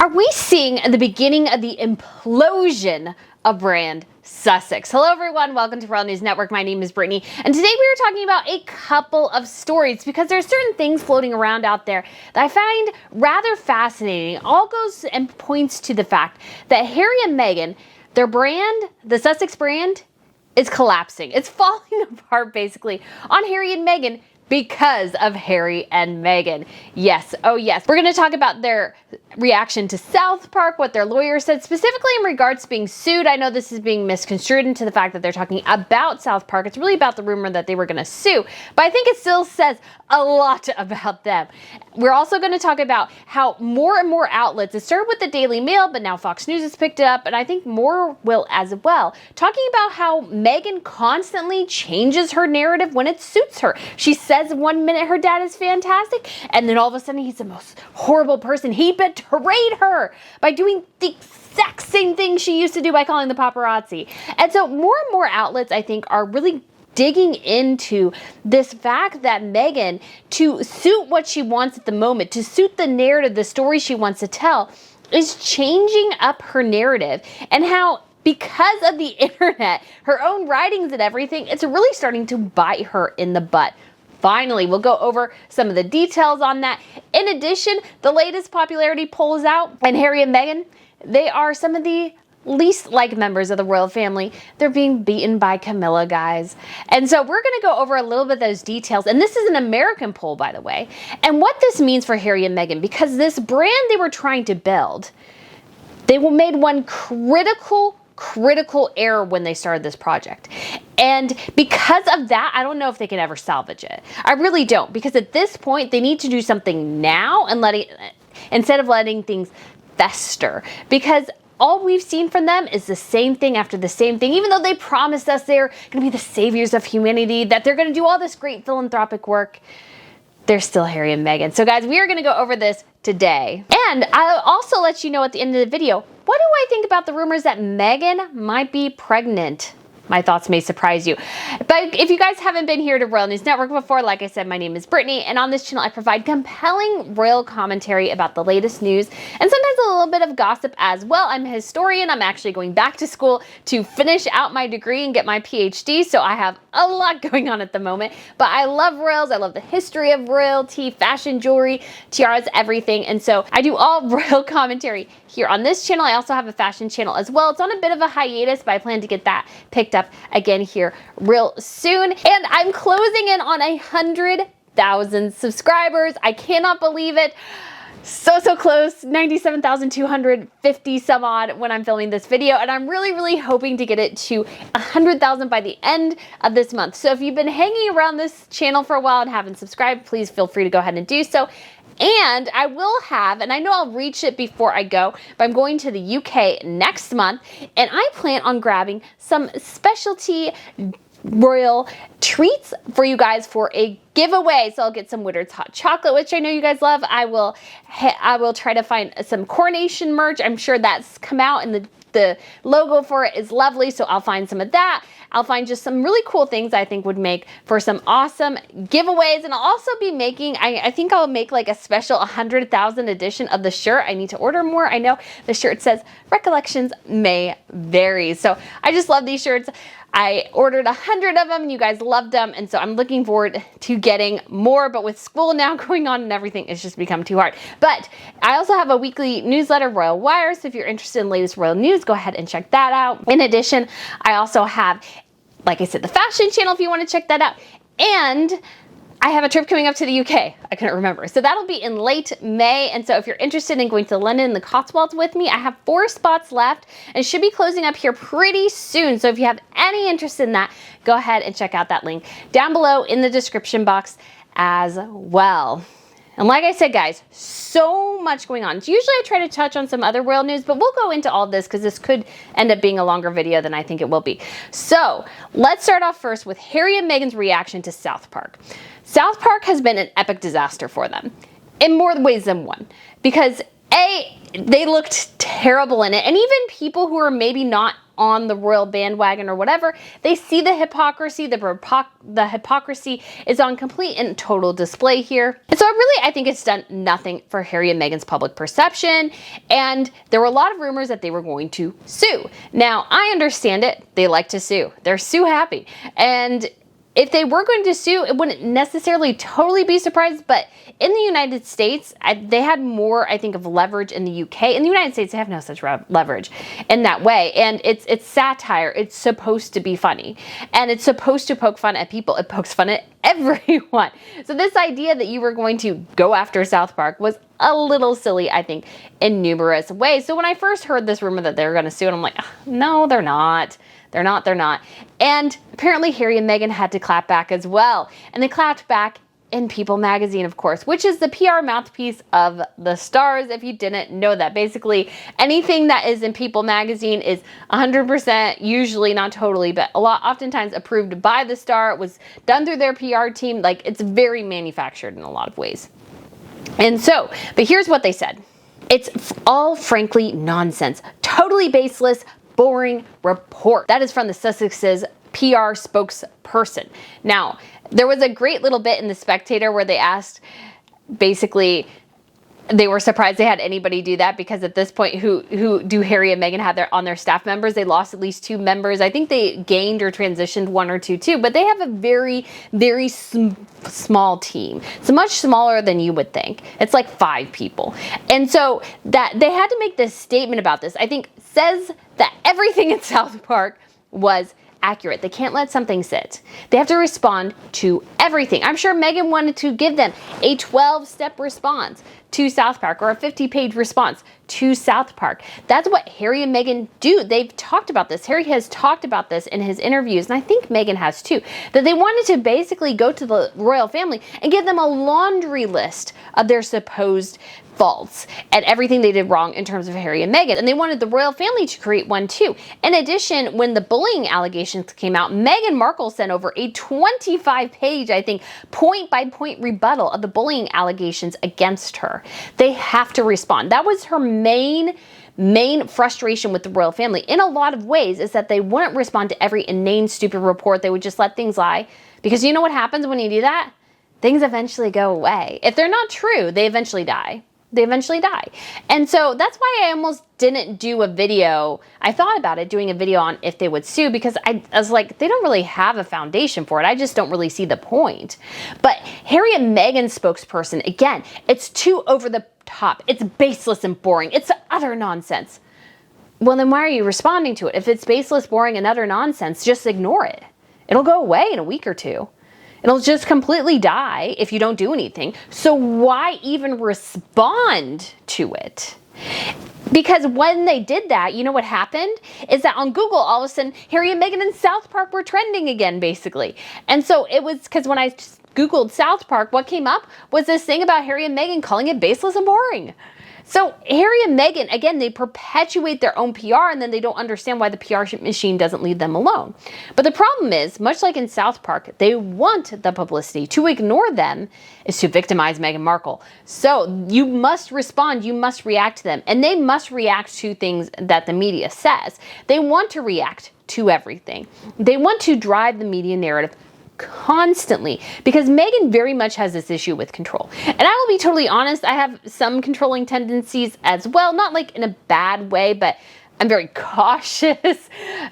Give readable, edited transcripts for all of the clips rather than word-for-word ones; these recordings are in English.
Are we seeing the beginning of the implosion of brand Sussex? Hello everyone, welcome to Royal News Network. My name is Brittany, and today we are talking about a couple of stories because there are certain things floating around out there that I find rather fascinating. All goes and points to the fact that Harry and Meghan, their brand, the Sussex brand, is collapsing. It's falling apart basically on Harry and Meghan because of Harry and Meghan. Yes, oh yes. We're going to talk about their reaction to South Park, what their lawyer said, specifically in regards to being sued. I know this is being misconstrued into the fact that they're talking about South Park. It's really about the rumor that they were going to sue, but I think it still says a lot about them. We're also going to talk about how more and more outlets, it started with the Daily Mail, but now Fox News has picked it up, and I think more will as well, talking about how Meghan constantly changes her narrative when it suits her. She says 1 minute her dad is fantastic, and then all of a sudden he's the most horrible person. He betrayed her by doing the exact same thing she used to do by calling the paparazzi. And so more and more outlets, I think, are really digging into this fact that Meghan, to suit what she wants at the moment, to suit the narrative, the story she wants to tell, is changing up her narrative, and how because of the internet, her own writings and everything, it's really starting to bite her in the butt. Finally, we'll go over some of the details on that. In addition, the latest popularity poll is out, and Harry and Meghan, they are some of the least liked members of the royal family. They're being beaten by Camilla, guys. And so we're going to go over a little bit of those details. And this is an American poll, by the way, and what this means for Harry and Meghan, because this brand they were trying to build, they made one critical error when they started this project. And because of that, I don't know if they can ever salvage it. I really don't, because at this point they need to do something now and instead of letting things fester, because all we've seen from them is the same thing after the same thing. Even though they promised us they're going to be the saviors of humanity, that they're going to do all this great philanthropic work, they're still Harry and Meghan. So guys, we are going to go over this today. And I'll also let you know at the end of the video, what do I think about the rumors that Meghan might be pregnant? My thoughts may surprise you. But if you guys haven't been here to Royal News Network before, like I said, my name is Brittany, and on this channel I provide compelling royal commentary about the latest news and sometimes a little bit of gossip as well. I'm a historian. I'm actually going back to school to finish out my degree and get my PhD, so I have a lot going on at the moment. But I love royals. I love the history of royalty, fashion, jewelry, tiaras, everything. And so I do all royal commentary here on this channel. I also have a fashion channel as well. It's on a bit of a hiatus, but I plan to get that picked up again here real soon. And I'm closing in on 100,000 subscribers. I cannot believe it. So close, 97,250 some odd when I'm filming this video, and I'm really hoping to get it to 100,000 by the end of this month. So if you've been hanging around this channel for a while and haven't subscribed, please feel free to go ahead and do so. And I will have, and I know I'll reach it before I go, but I'm going to the UK next month, and I plan on grabbing some specialty royal treats for you guys for a giveaway. So I'll get some Woodard's hot chocolate, which I know you guys love. I will try to find some coronation merch. I'm sure that's come out, and the logo for it is lovely, so I'll find some of that. I'll find just some really cool things I think would make for some awesome giveaways. And I'll also be making, I think I'll make like a special 100,000 edition of the shirt. I need to order more. I know the shirt says recollections may vary. So I just love these shirts. I ordered 100 of them, and you guys loved them, and so I'm looking forward to getting more, but with school now going on and everything, it's just become too hard. But I also have a weekly newsletter, Royal Wire, so if you're interested in the latest royal news, go ahead and check that out. In addition, I also have, like I said, the fashion channel if you want to check that out, and I have a trip coming up to the UK. I couldn't remember. So that'll be in late May. And so if you're interested in going to London and the Cotswolds with me, I have 4 spots left and should be closing up here pretty soon. So if you have any interest in that, go ahead and check out that link down below in the description box as well. And like I said, guys, so much going on. Usually I try to touch on some other royal news, but we'll go into all this because this could end up being a longer video than I think it will be. So let's start off first with Harry and Meghan's reaction to South Park. South Park has been an epic disaster for them in more ways than one, because They looked terrible in it. And even people who are maybe not on the royal bandwagon or whatever, they see the hypocrisy. The hypocrisy is on complete and total display here. And so I think it's done nothing for Harry and Meghan's public perception. And there were a lot of rumors that they were going to sue. Now, I understand it. They like to sue. They're sue happy. And if they were going to sue, it wouldn't necessarily totally be surprised, but in the United States, they had more, I think, of leverage in the UK. In the United States, they have no such leverage in that way. And it's satire. It's supposed to be funny. And it's supposed to poke fun at people. It pokes fun at everyone. So this idea that you were going to go after South Park was a little silly, I think, in numerous ways. So when I first heard this rumor that they were going to sue, and I'm like, no, they're not. They're not. And apparently Harry and Meghan had to clap back as well. And they clapped back in People magazine, of course, which is the PR mouthpiece of the stars, if you didn't know that. Basically, anything that is in People magazine is 100%, usually, not totally, but oftentimes approved by the star. It was done through their PR team. Like, it's very manufactured in a lot of ways. And so, but here's what they said. It's all frankly nonsense. Totally baseless, boring report. That is from the Sussex's PR spokesperson. Now, there was a great little bit in The Spectator where they asked, basically, they were surprised they had anybody do that, because at this point, who do Harry and Meghan have on their staff members? They lost at least 2 members. I think they gained or transitioned 1 or 2 too, but they have a very, very small team. It's much smaller than you would think. It's like 5 people. And so that they had to make this statement about this, I think, says that everything in South Park was accurate. They can't let something sit. They have to respond to everything. I'm sure Meghan wanted to give them a 12-step response to South Park, or a 50-page response to South Park. That's what Harry and Meghan do. They've talked about this. Harry has talked about this in his interviews, and I think Meghan has too, that they wanted to basically go to the royal family and give them a laundry list of their supposed faults and everything they did wrong in terms of Harry and Meghan. And they wanted the royal family to create one too. In addition, when the bullying allegations came out, Meghan Markle sent over a 25-page, I think, point-by-point rebuttal of the bullying allegations against her. They have to respond. That was her main frustration with the royal family in a lot of ways, is that they wouldn't respond to every inane, stupid report. They would just let things lie. Because you know what happens when you do that? Things eventually go away. If they're not true, they eventually die. They eventually die. And so that's why I almost didn't do a video. I thought about it, doing a video on if they would sue, because I was like, they don't really have a foundation for it. I just don't really see the point. But Harry and Meghan's spokesperson, again, it's too over the top. It's baseless and boring. It's utter nonsense. Well, then why are you responding to it? If it's baseless, boring, and utter nonsense, just ignore it. It'll go away in a week or 2. It'll just completely die if you don't do anything. So why even respond to it? Because when they did that, you know what happened? Is that on Google, all of a sudden, Harry and Meghan and South Park were trending again, basically. And so it was because when I Googled South Park, what came up was this thing about Harry and Meghan calling it baseless and boring. So Harry and Meghan, again, they perpetuate their own PR, and then they don't understand why the PR machine doesn't leave them alone. But the problem is, much like in South Park, they want the publicity. To ignore them is to victimize Meghan Markle. So you must respond, you must react to them, and they must react to things that the media says. They want to react to everything. They want to drive the media narrative constantly, because Meghan very much has this issue with control. And I will be totally honest, I have some controlling tendencies as well, not like in a bad way, but I'm very cautious.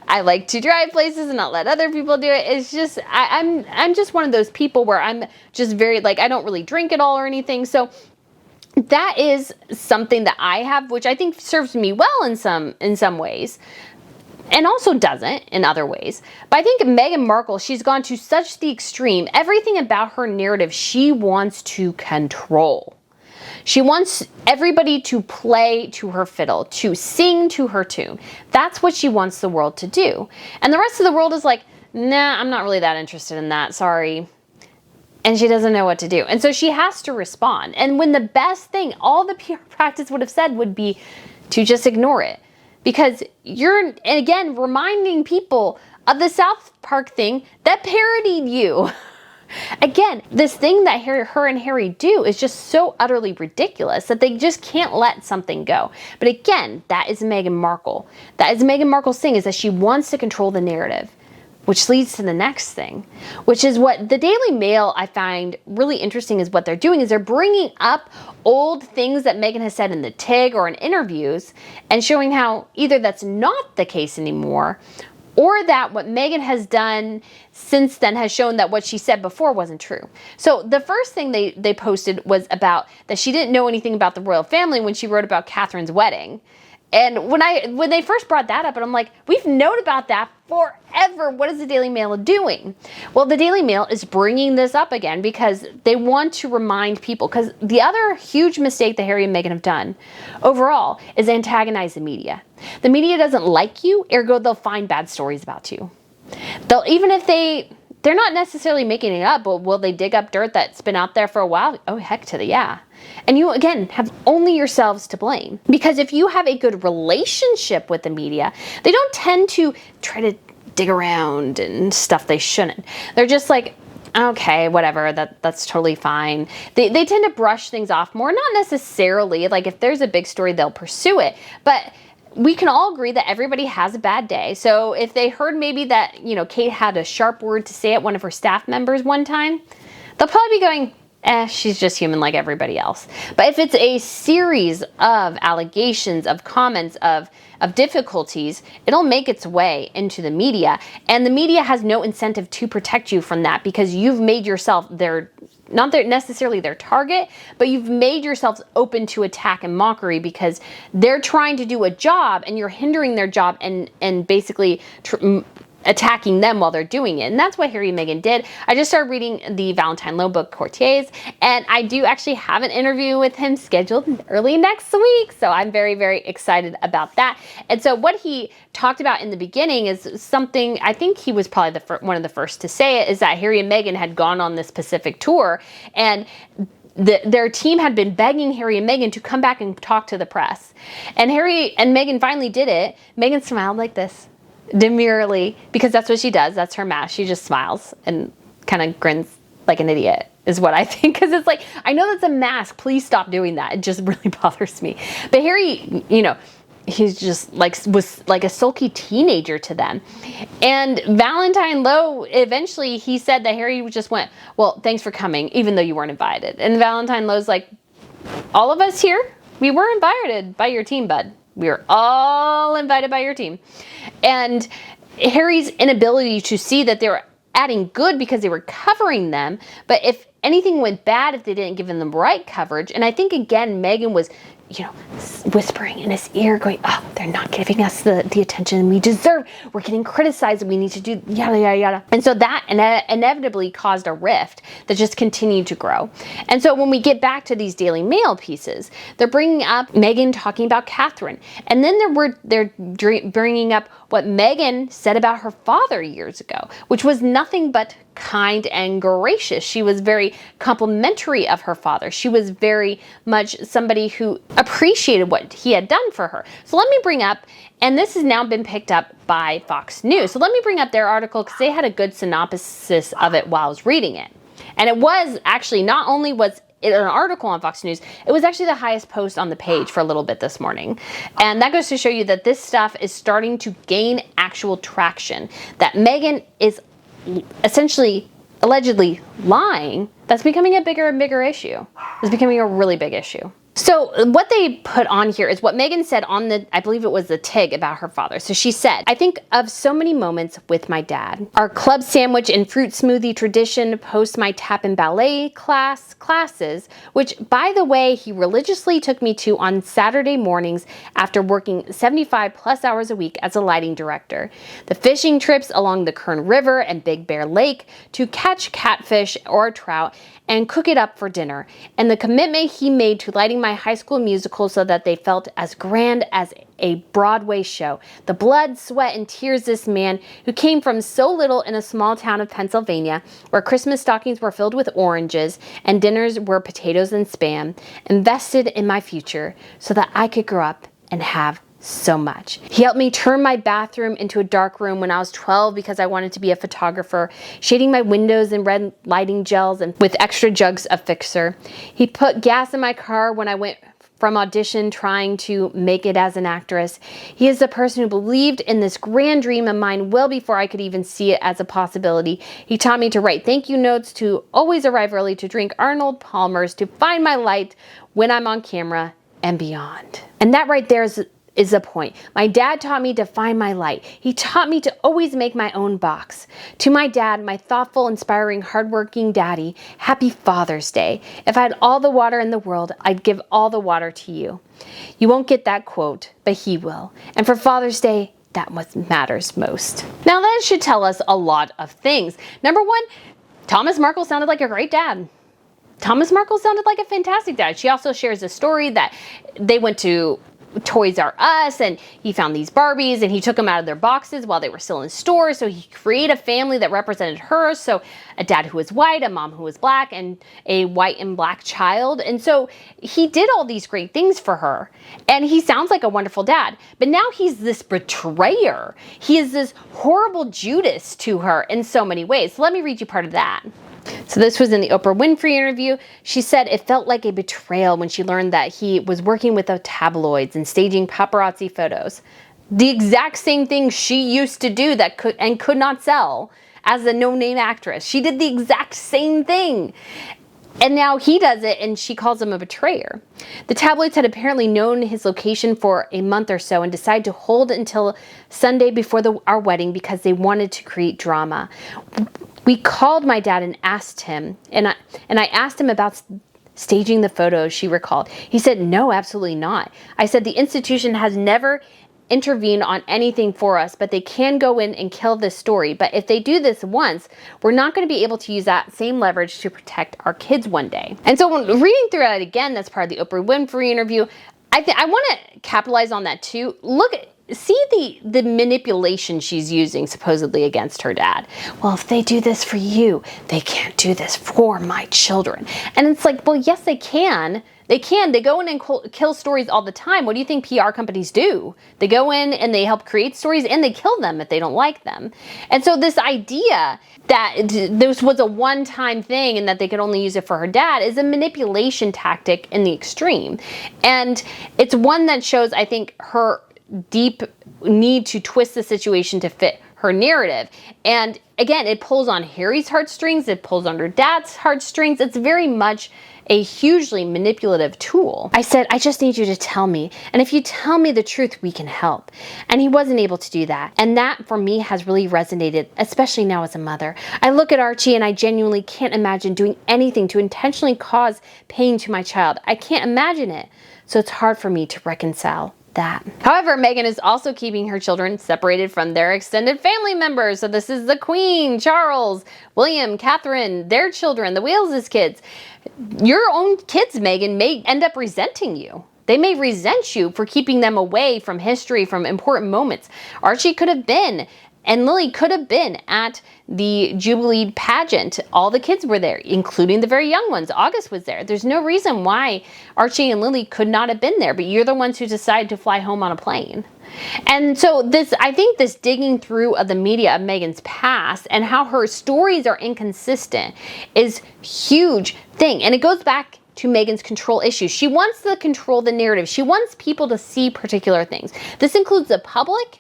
I like to drive places and not let other people do it. It's just, I'm just one of those people where I'm just very, like, I don't really drink at all or anything. So that is something that I have, which I think serves me well in some ways, and also doesn't in other ways. But I think Meghan Markle, she's gone to such the extreme. Everything about her narrative, she wants to control. She wants everybody to play to her fiddle, to sing to her tune. That's what she wants the world to do. And the rest of the world is like, nah, I'm not really that interested in that, sorry. And she doesn't know what to do. And so she has to respond. And when the best thing, all the PR practice would have said would be to just ignore it. Because you're, again, reminding people of the South Park thing that parodied you. Again, this thing that her and Harry do is just so utterly ridiculous that they just can't let something go. But again, that is Meghan Markle. That is Meghan Markle's thing, is that she wants to control the narrative. Which leads to the next thing, which is what the Daily Mail I find really interesting is what they're doing is they're bringing up old things that Meghan has said in the TIG or in interviews and showing how either that's not the case anymore or that what Meghan has done since then has shown that what she said before wasn't true. So the first thing they posted was about that she didn't know anything about the royal family when she wrote about Catherine's wedding. And when they first brought that up, and I'm like, we've known about that forever. What is the Daily Mail doing? Well, the Daily Mail is bringing this up again because they want to remind people. Because the other huge mistake that Harry and Meghan have done overall is antagonize the media. The media doesn't like you, ergo they'll find bad stories about you. They'll, even if they're not necessarily making it up, but will they dig up dirt that's been out there for a while? Oh, heck to the yeah. And you, again, have only yourselves to blame. Because if you have a good relationship with the media, they don't tend to try to dig around and stuff they shouldn't. They're just like, okay, whatever, that's totally fine. They tend to brush things off more. Not necessarily, like if there's a big story, they'll pursue it. But we can all agree that everybody has a bad day. So if they heard maybe that, Kate had a sharp word to say at one of her staff members one time, they'll probably be going, she's just human like everybody else. But if it's a series of allegations, of comments, of difficulties, it'll make its way into the media. And the media has no incentive to protect you from that because you've made yourself not necessarily their target, but you've made yourselves open to attack and mockery because they're trying to do a job and you're hindering their job and basically attacking them while they're doing it. And that's what Harry and Meghan did. I just started reading the Valentine Lowe book, Courtiers, and I do actually have an interview with him scheduled early next week. So I'm very, very excited about that. And so what he talked about in the beginning is something, I think he was probably one of the first to say it, is that Harry and Meghan had gone on this Pacific tour and their team had been begging Harry and Meghan to come back and talk to the press. And Harry and Meghan finally did it. Meghan smiled like this, demurely, because that's what she does. That's her mask. She just smiles and kind of grins like an idiot is what I think. Because it's like, I know that's a mask. Please stop doing that. It just really bothers me. But Harry, he's just was like a sulky teenager to them. And Valentine Lowe, eventually he said that Harry just went, well, thanks for coming, even though you weren't invited. And Valentine Lowe's like, all of us here, we were invited by your team, bud. We were all invited by your team. And Harry's inability to see that they were adding good because they were covering them. But if anything went bad, if they didn't give them the right coverage. And I think, again, Meghan was, whispering in his ear going, oh, they're not giving us the attention we deserve. We're getting criticized. We need to do yada, yada, yada. And so that inevitably caused a rift that just continued to grow. And so when we get back to these Daily Mail pieces, they're bringing up Meghan talking about Catherine. And then they're bringing up what Meghan said about her father years ago, which was nothing but kind and gracious. She was very complimentary of her father. She was very much somebody who appreciated what he had done for her. So let me bring up, and this has now been picked up by Fox News. So let me bring up their article because they had a good synopsis of it while I was reading it. And it was actually, not only was it an article on Fox News, it was actually the highest post on the page for a little bit this morning. And that goes to show you that this stuff is starting to gain actual traction. That Meghan is essentially, allegedly lying. That's becoming a bigger and bigger issue. It's becoming a really big issue. So what they put on here is what Meghan said on I believe it was the TIG about her father. So she said, I think of so many moments with my dad. Our club sandwich and fruit smoothie tradition post my tap and ballet classes, which, by the way, he religiously took me to on Saturday mornings after working 75 plus hours a week as a lighting director. The fishing trips along the Kern River and Big Bear Lake to catch catfish or trout and cook it up for dinner, and the commitment he made to lighting my high school musical so that they felt as grand as a Broadway show. The blood, sweat, and tears this man, who came from so little in a small town of Pennsylvania, where Christmas stockings were filled with oranges and dinners were potatoes and spam, invested in my future so that I could grow up and have so much. He helped me turn my bathroom into a dark room when I was 12 because I wanted to be a photographer, shading my windows in red lighting gels and with extra jugs of fixer. He put gas in my car when I went from audition trying to make it as an actress. He is the person who believed in this grand dream of mine well before I could even see it as a possibility. He taught me to write thank you notes, to always arrive early, to drink Arnold Palmer's, to find my light when I'm on camera, and beyond. And that right there is the point. My dad taught me to find my light. He taught me to always make my own box. To my dad, my thoughtful, inspiring, hardworking daddy, happy Father's Day. If I had all the water in the world, I'd give all the water to you. You won't get that quote, but he will. And for Father's Day, that what matters most. Now that should tell us a lot of things. Number one, Thomas Markle sounded like a great dad. Thomas Markle sounded like a fantastic dad. She also shares a story that they went to Toys R Us and he found these Barbies and he took them out of their boxes while they were still in stores. So he created a family that represented her. So a dad who was white, a mom who was black, and a white and black child. And so he did all these great things for her. And he sounds like a wonderful dad. But now he's this betrayer. He is this horrible Judas to her in so many ways. So let me read you part of that. So this was in the Oprah Winfrey interview. She said it felt like a betrayal when she learned that he was working with the tabloids and staging paparazzi photos. The exact same thing she used to do that could not sell as a no-name actress. She did the exact same thing. And now he does it and she calls him a betrayer. The tabloids had apparently known his location for a month or so and decided to hold until Sunday before our wedding because they wanted to create drama. We called my dad and asked him, and I asked him about staging the photos, she recalled. He said, no, absolutely not. I said, the institution has never intervene on anything for us, but they can go in and kill this story. But if they do this once, we're not going to be able to use that same leverage to protect our kids one day. And so when reading through it again, that's part of the Oprah Winfrey interview, I want to capitalize on that too. See the manipulation she's using supposedly against her dad. Well, if they do this for you, they can't do this for my children. And it's like, well, yes, they can. They can. They go in and kill stories all the time. What do you think PR companies do? They go in and they help create stories and they kill them if they don't like them. And so this idea that this was a one-time thing and that they could only use it for her dad is a manipulation tactic in the extreme. And it's one that shows, I think, her deep need to twist the situation to fit her narrative. And again, it pulls on Harry's heartstrings. It pulls on her dad's heartstrings. It's very much a hugely manipulative tool. I said, I just need you to tell me. And if you tell me the truth, we can help. And he wasn't able to do that. And that for me has really resonated, especially now as a mother. I look at Archie and I genuinely can't imagine doing anything to intentionally cause pain to my child. I can't imagine it. So it's hard for me to reconcile that. However, Meghan is also keeping her children separated from their extended family members. So this is the Queen, Charles, William, Catherine, their children, the Wales' kids. Your own kids, Meghan, may end up resenting you. They may resent you for keeping them away from history, from important moments. Archie could have been, and Lily could have been at the Jubilee pageant. All the kids were there, including the very young ones. August was there. There's no reason why Archie and Lily could not have been there, but you're the ones who decided to fly home on a plane. And so I think this digging through of the media of Meghan's past and how her stories are inconsistent is a huge thing. And it goes back to Meghan's control issues. She wants to control the narrative. She wants people to see particular things. This includes the public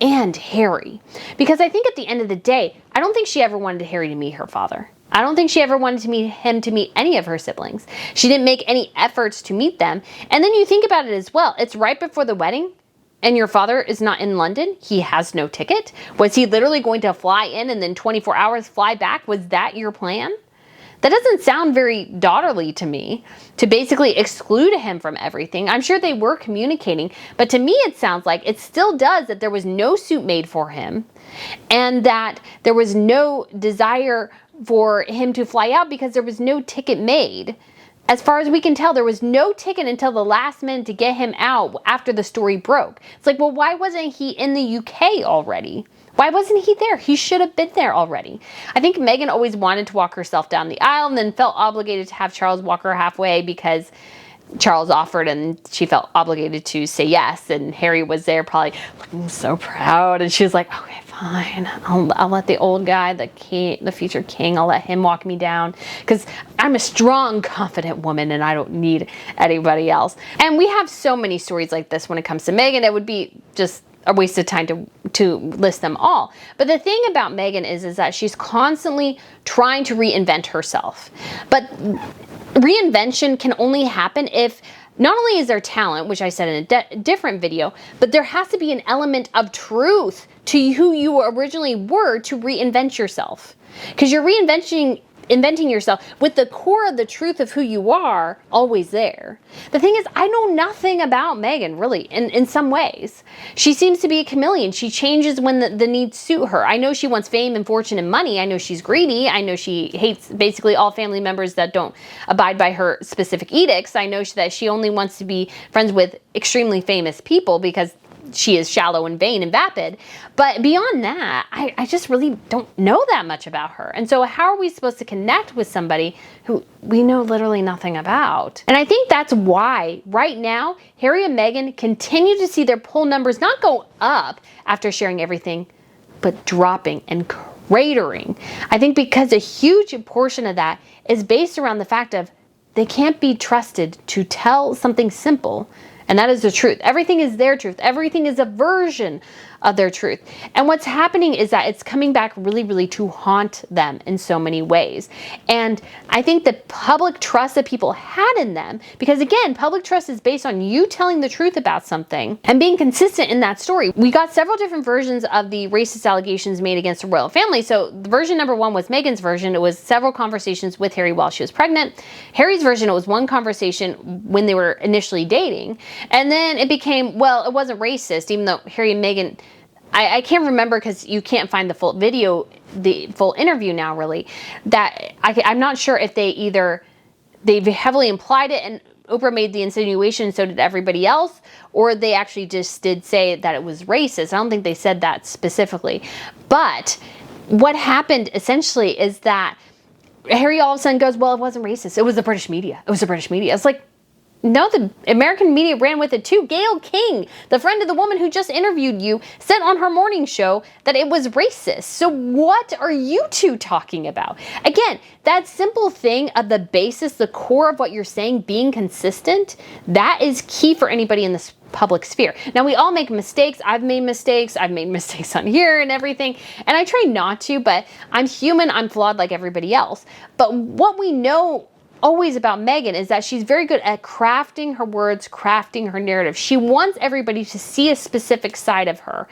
and Harry. Because I think at the end of the day, I don't think she ever wanted Harry to meet her father. I don't think she ever wanted him to meet any of her siblings. She didn't make any efforts to meet them. And then you think about it as well. It's right before the wedding and your father is not in London. He has no ticket. Was he literally going to fly in and then 24 hours fly back? Was that your plan? That doesn't sound very daughterly to me, to basically exclude him from everything. I'm sure they were communicating, but to me it sounds like it still does that there was no suit made for him and that there was no desire for him to fly out because there was no ticket made. As far as we can tell, there was no ticket until the last minute to get him out after the story broke. It's like, well, why wasn't he in the UK already? Why wasn't he there? He should have been there already. I think Meghan always wanted to walk herself down the aisle and then felt obligated to have Charles walk her halfway because Charles offered and she felt obligated to say yes, and Harry was there probably looking so proud, and she was like, okay, fine, I'll let the old guy, the king, the future king, I'll let him walk me down, because I'm a strong, confident woman and I don't need anybody else. And we have so many stories like this when it comes to Meghan. It would be just a waste of time to list them all. But the thing about Meghan is that she's constantly trying to reinvent herself. But reinvention can only happen if not only is there talent, which I said in a different video, but there has to be an element of truth to who you originally were to reinvent yourself. Because you're inventing yourself with the core of the truth of who you are always there. The thing is, I know nothing about Meghan, really, in some ways. She seems to be a chameleon. She changes when the needs suit her. I know she wants fame and fortune and money. I know she's greedy. I know she hates basically all family members that don't abide by her specific edicts. I know that she only wants to be friends with extremely famous people because she is shallow and vain and vapid. But beyond that, I just really don't know that much about her. And so how are we supposed to connect with somebody who we know literally nothing about? And I think that's why right now, Harry and Meghan continue to see their poll numbers not go up after sharing everything, but dropping and cratering. I think because a huge portion of that is based around the fact of they can't be trusted to tell something simple. And that is the truth. Everything is their truth. Everything is a version of their truth. And what's happening is that it's coming back really, really to haunt them in so many ways. And I think the public trust that people had in them, because again, public trust is based on you telling the truth about something and being consistent in that story. We got several different versions of the racist allegations made against the royal family. So the version number one was Meghan's version. It was several conversations with Harry while she was pregnant. Harry's version, it was one conversation when they were initially dating. And then it became, well, it wasn't racist, even though Harry and Meghan, I can't remember because you can't find the full video, the full interview now really, that I'm not sure if they heavily implied it and Oprah made the insinuation, so did everybody else, or they actually just did say that it was racist. I don't think they said that specifically. But what happened essentially is that Harry all of a sudden goes, well, it wasn't racist. It was the British media. It was the British media. It's like, no, the American media ran with it too. Gayle King, the friend of the woman who just interviewed you, said on her morning show that it was racist. So what are you two talking about? Again, that simple thing of the basis, the core of what you're saying being consistent, that is key for anybody in this public sphere. Now, we all make mistakes. I've made mistakes. I've made mistakes on here and everything. And I try not to, but I'm human. I'm flawed like everybody else. But what we know always about Meghan is that she's very good at crafting her words, crafting her narrative. She wants everybody to see a specific side of her.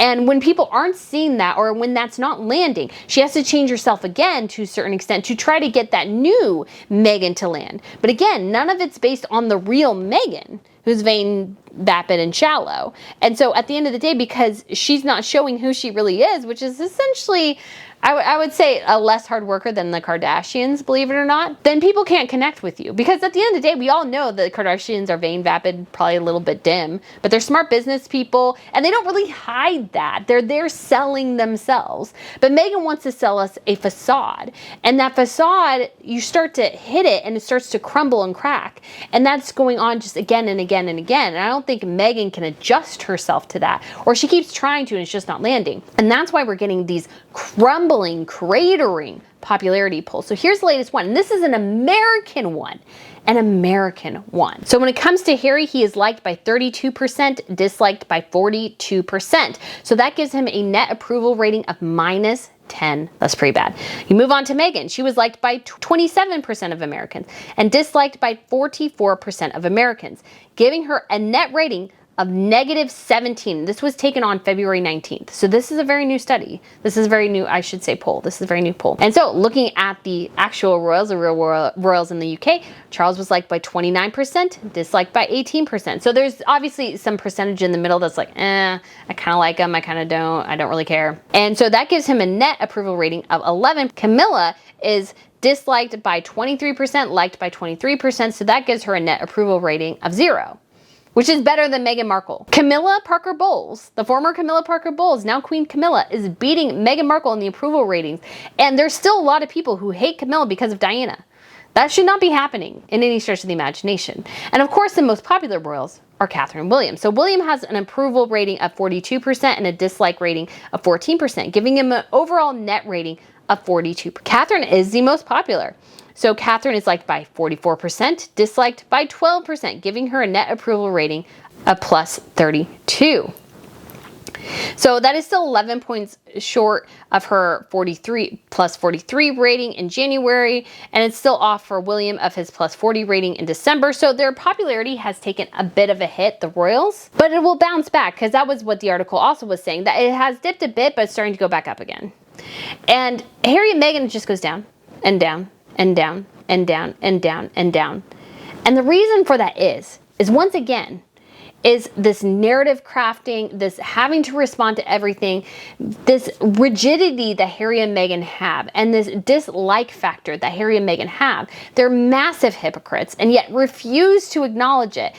And when people aren't seeing that, or when that's not landing, she has to change herself again to a certain extent to try to get that new Meghan to land. But again, none of it's based on the real Meghan, who's vain, vapid, and shallow. And so at the end of the day, because she's not showing who she really is, which is essentially, I would say, a less hard worker than the Kardashians, believe it or not, then people can't connect with you. Because at the end of the day, we all know that the Kardashians are vain, vapid, probably a little bit dim, but they're smart business people, and they don't really hide that. They're there selling themselves. But Meghan wants to sell us a facade. And that facade, you start to hit it, and it starts to crumble and crack. And that's going on just again and again and again. And I don't think Meghan can adjust herself to that. Or she keeps trying to, and it's just not landing. And that's why we're getting these crumbling, cratering popularity polls. So here's the latest one. And this is an American one. An American one. So when it comes to Harry, he is liked by 32%, disliked by 42%. So that gives him a net approval rating of -10. That's pretty bad. You move on to Meghan. She was liked by 27% of Americans and disliked by 44% of Americans, giving her a net rating of -17. This was taken on February 19th. So this is a very new study. This is a very new, I should say, poll. This is a very new poll. And so looking at the actual royals, the real royals in the UK, Charles was liked by 29%, disliked by 18%. So there's obviously some percentage in the middle that's like, I kind of like him, I kind of don't, I don't really care. And so that gives him a net approval rating of 11. Camilla is disliked by 23%, liked by 23%. So that gives her a net approval rating of 0. Which is better than Meghan Markle. Camilla Parker Bowles, the former Camilla Parker Bowles, now Queen Camilla, is beating Meghan Markle in the approval ratings. And there's still a lot of people who hate Camilla because of Diana. That should not be happening in any stretch of the imagination. And of course, the most popular royals are Catherine and William. So William has an approval rating of 42% and a dislike rating of 14%, giving him an overall net rating of 42%. Catherine is the most popular. So Catherine is liked by 44%, disliked by 12%, giving her a net approval rating of plus 32. So that is still 11 points short of her 43 plus 43 rating in January, and it's still off for William of his plus 40 rating in December. So their popularity has taken a bit of a hit, the royals, but it will bounce back, because that was what the article also was saying, that it has dipped a bit, but it's starting to go back up again. And Harry and Meghan just goes down and down and down and down and down and down. And the reason for that is once again, is this narrative crafting, this having to respond to everything, this rigidity that Harry and Meghan have, and this dislike factor that Harry and Meghan have. They're massive hypocrites and yet refuse to acknowledge it.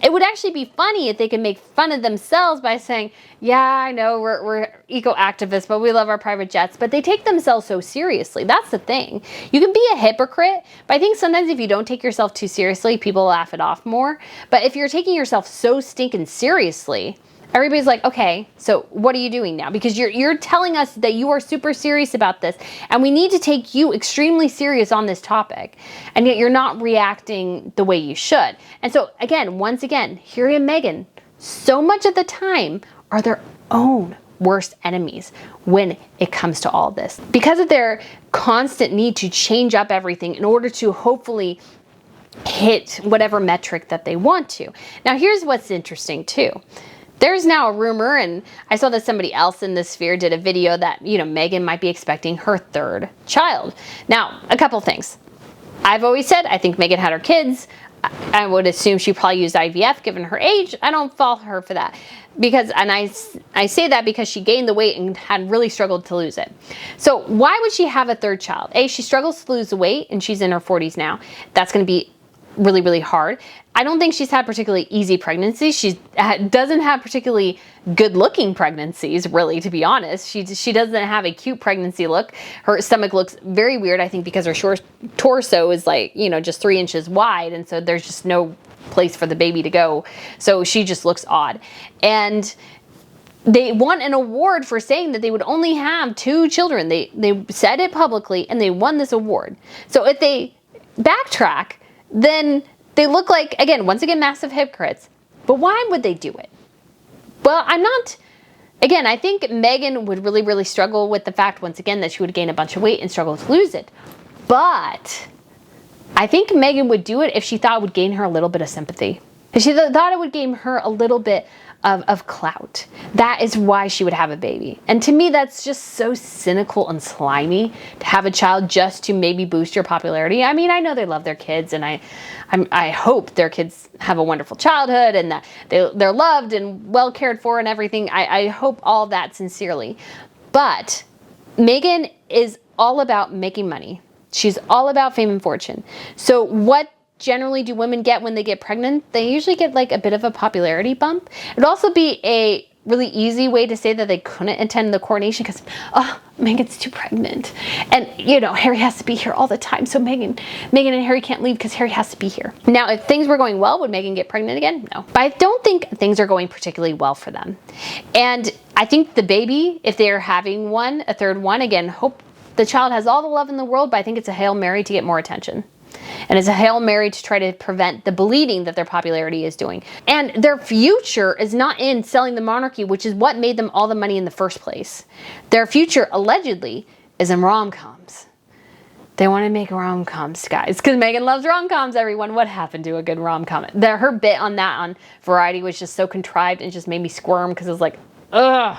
It would actually be funny if they could make fun of themselves by saying, yeah, I know we're eco-activists, but we love our private jets. But they take themselves so seriously. That's the thing. You can be a hypocrite, but I think sometimes if you don't take yourself too seriously, people laugh it off more. But if you're taking yourself so stinking seriously, everybody's like, okay, so what are you doing now? Because you're telling us that you are super serious about this, and we need to take you extremely serious on this topic, and yet you're not reacting the way you should. And so again, once again, Harry and Meghan, so much of the time, are their own worst enemies when it comes to all this. Because of their constant need to change up everything in order to hopefully hit whatever metric that they want to. Now, here's what's interesting too. There's now a rumor, and I saw that somebody else in the sphere did a video that, Meghan might be expecting her third child. Now, a couple things. I've always said I think Meghan had her kids. I would assume she probably used IVF given her age. I don't fault her for that. And I say that because she gained the weight and had really struggled to lose it. So why would she have a third child? She struggles to lose the weight, and she's in her 40s now. That's going to be really, really hard. I don't think she's had particularly easy pregnancies. She doesn't have particularly good-looking pregnancies, really, to be honest. She doesn't have a cute pregnancy look. Her stomach looks very weird, I think, because her short torso is like, just 3 inches wide, and so there's just no place for the baby to go. So she just looks odd. And they won an award for saying that they would only have 2 children. They said it publicly, and they won this award. So if they backtrack, then they look like, once again, massive hypocrites. But why would they do it? Well, I think Meghan would really, really struggle with the fact, once again, that she would gain a bunch of weight and struggle to lose it. But I think Meghan would do it if she thought it would gain her a little bit of sympathy. If she thought it would gain her a little bit of clout. That is why she would have a baby. And to me, that's just so cynical and slimy to have a child just to maybe boost your popularity. I mean, I know they love their kids, and I hope their kids have a wonderful childhood and that they're loved and well cared for and everything. I hope all that sincerely. But Meghan is all about making money. She's all about fame and fortune. So what generally do women get when they get pregnant? They usually get like a bit of a popularity bump. It would also be a really easy way to say that they couldn't attend the coronation because, Meghan's too pregnant. And, Harry has to be here all the time. So Meghan and Harry can't leave because Harry has to be here. Now, if things were going well, would Meghan get pregnant again? No. But I don't think things are going particularly well for them. And I think the baby, if they're having one, a third one, again, hope the child has all the love in the world, but I think it's a Hail Mary to get more attention. And it's a Hail Mary to try to prevent the bleeding that their popularity is doing. And their future is not in selling the monarchy, which is what made them all the money in the first place. Their future, allegedly, is in rom-coms. They want to make rom-coms, guys, because Meghan loves rom-coms, everyone. What happened to a good rom-com? Her bit on that on Variety was just so contrived and just made me squirm because it was like, ugh,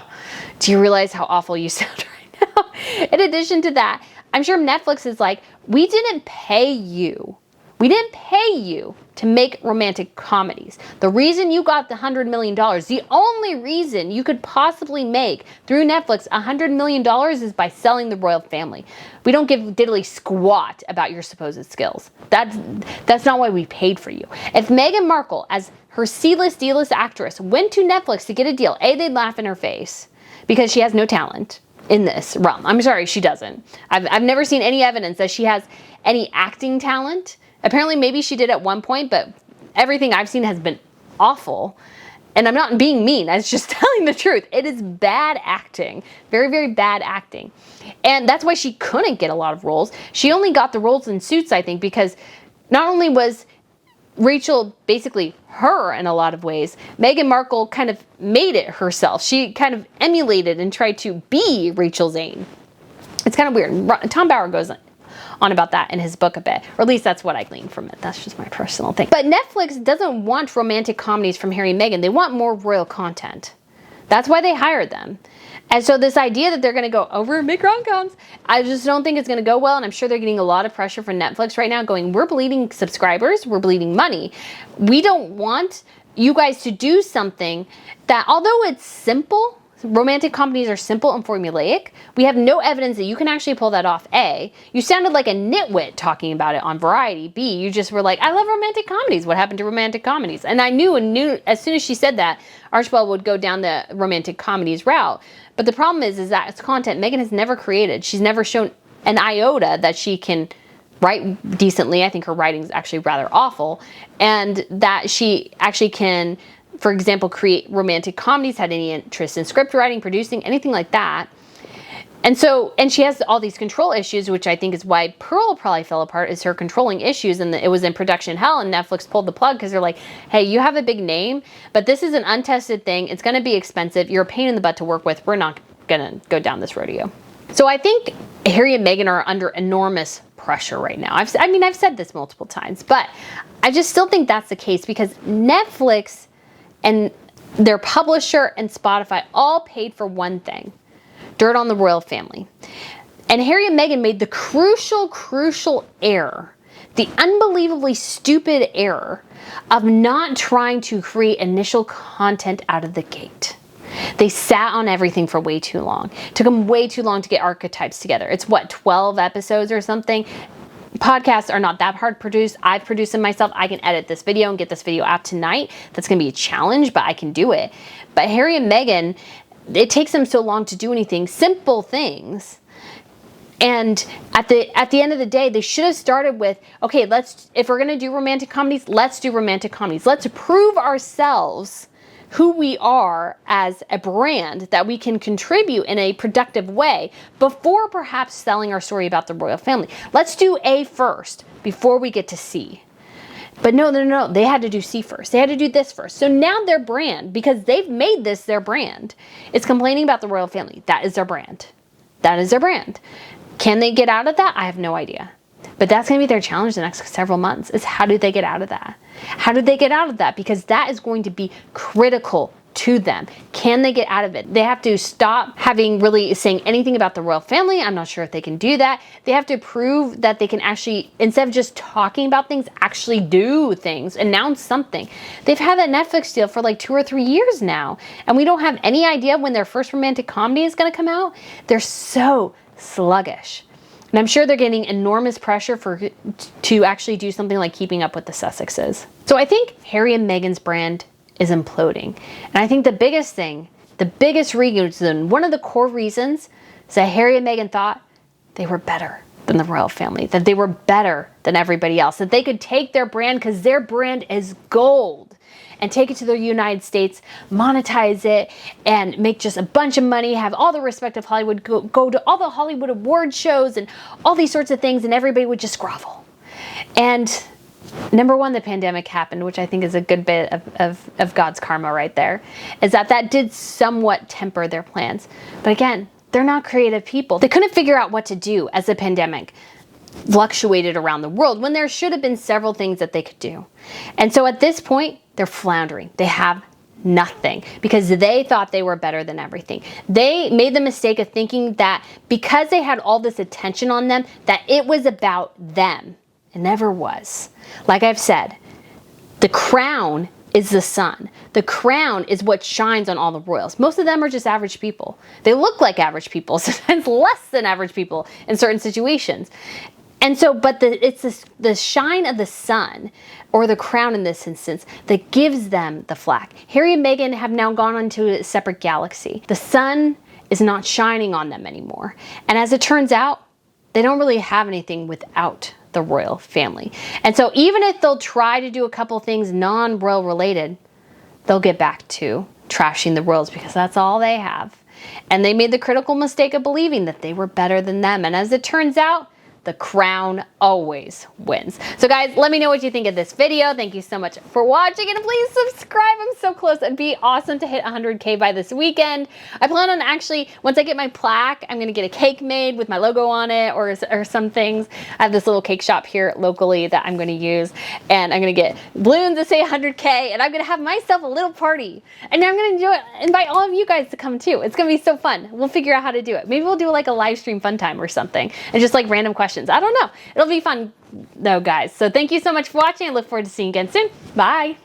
do you realize how awful you sound right now? In addition to that, I'm sure Netflix is like, we didn't pay you. We didn't pay you to make romantic comedies. The reason you got the $100 million, the only reason you could possibly make through Netflix $100 million is by selling the royal family. We don't give diddly squat about your supposed skills. That's not why we paid for you. If Meghan Markle, as her C-list, D-list actress, went to Netflix to get a deal, A, they'd laugh in her face because she has no talent. in this realm. I'm sorry, she doesn't. I've never seen any evidence that she has any acting talent. Apparently, maybe she did at one point, but everything I've seen has been awful. And I'm not being mean, I was just telling the truth. It is bad acting. Very, very bad acting. And that's why she couldn't get a lot of roles. She only got the roles in Suits, I think, because not only was Rachel basically her in a lot of ways, Meghan Markle kind of made it herself. She kind of emulated and tried to be Rachel Zane. It's kind of weird. Tom Bauer goes on about that in his book a bit, or at least that's what I gleaned from it. That's just my personal thing. But Netflix doesn't want romantic comedies from Harry and Meghan. They want more royal content. That's why they hired them. And so this idea that they're going to go over and make rom-coms, I just don't think it's going to go well. And I'm sure they're getting a lot of pressure from Netflix right now going, we're bleeding subscribers, we're bleeding money. We don't want you guys to do something that, although it's simple, romantic comedies are simple and formulaic, we have no evidence that you can actually pull that off. A, you sounded like a nitwit talking about it on Variety. B, you just were like, I love romantic comedies. What happened to romantic comedies? And I knew as soon as she said that, Archibald would go down the romantic comedies route. But the problem is that it's content Meghan has never created. She's never shown an iota that she can write decently. I think her writing is actually rather awful. And that she actually can, for example, create romantic comedies, had any interest in script writing, producing, anything like that. And she has all these control issues, which I think is why Pearl probably fell apart, is her controlling issues. And it was in production hell, and Netflix pulled the plug because they're like, hey, you have a big name, but this is an untested thing. It's going to be expensive. You're a pain in the butt to work with. We're not going to go down this rodeo. So I think Harry and Meghan are under enormous pressure right now. I've said this multiple times, but I just still think that's the case because Netflix and their publisher and Spotify all paid for one thing: dirt on the royal family. And Harry and Meghan made the crucial error, the unbelievably stupid error of not trying to create initial content out of the gate. They sat on everything for way too long. It took them way too long to get archetypes together. It's 12 episodes or something. Podcasts are not that hard to produce. I've produced them myself. I can edit this video and get this video out tonight. That's going to be a challenge, but I can do it. But Harry and Meghan, it takes them so long to do anything, simple things. And at the end of the day, they should have started with, okay, if we're going to do romantic comedies, let's do romantic comedies. Let's prove ourselves who we are as a brand, that we can contribute in a productive way before perhaps selling our story about the royal family. Let's do A first before we get to C. But no, they had to do C first. They had to do this first. So now their brand, because they've made this their brand, is complaining about the royal family. That is their brand. That is their brand. Can they get out of that? I have no idea. But that's going to be their challenge the next several months, is how do they get out of that? How do they get out of that? Because that is going to be critical to them. Can they get out of it? They have to stop saying anything about the royal family. I'm not sure if they can do that. They have to prove that they can actually, instead of just talking about things, actually do things, announce something. They've had that Netflix deal for like 2 or 3 years now, and we don't have any idea when their first romantic comedy is going to come out. They're so sluggish. And I'm sure they're getting enormous pressure to actually do something like Keeping Up with the Sussexes. So I think Harry and Meghan's brand is imploding. And I think the biggest reason, one of the core reasons, is that Harry and Meghan thought they were better than the royal family, that they were better than everybody else, that they could take their brand, because their brand is gold, and take it to the United States, monetize it, and make just a bunch of money, have all the respect of Hollywood, go to all the Hollywood award shows and all these sorts of things, and everybody would just grovel. And number one, the pandemic happened, which I think is a good bit of God's karma right there, is that did somewhat temper their plans. But again, they're not creative people. They couldn't figure out what to do as the pandemic fluctuated around the world, when there should have been several things that they could do. And so at this point, they're floundering. They have nothing because they thought they were better than everything. They made the mistake of thinking that because they had all this attention on them, that it was about them. It never was. Like I've said, the crown is the sun. The crown is what shines on all the royals. Most of them are just average people. They look like average people, sometimes less than average people in certain situations. And so, but it's the shine of the sun, or the crown in this instance, that gives them the flack. Harry and Meghan have now gone into a separate galaxy. The sun is not shining on them anymore. And as it turns out, they don't really have anything without the royal family. And so even if they'll try to do a couple things non-royal related, they'll get back to trashing the royals because that's all they have. And they made the critical mistake of believing that they were better than them. And as it turns out, the crown always wins. So guys, let me know what you think of this video. Thank you so much for watching, and please subscribe. I'm so close. It'd be awesome to hit 100K by this weekend. I plan on actually, once I get my plaque, I'm gonna get a cake made with my logo on it or some things. I have this little cake shop here locally that I'm gonna use, and I'm gonna get balloons that say 100K, and I'm gonna have myself a little party. And I'm gonna invite all of you guys to come too. It's gonna be so fun. We'll figure out how to do it. Maybe we'll do like a live stream fun time or something, and just like random questions. I don't know. It'll be fun though, guys. So thank you so much for watching. I look forward to seeing you again soon. Bye.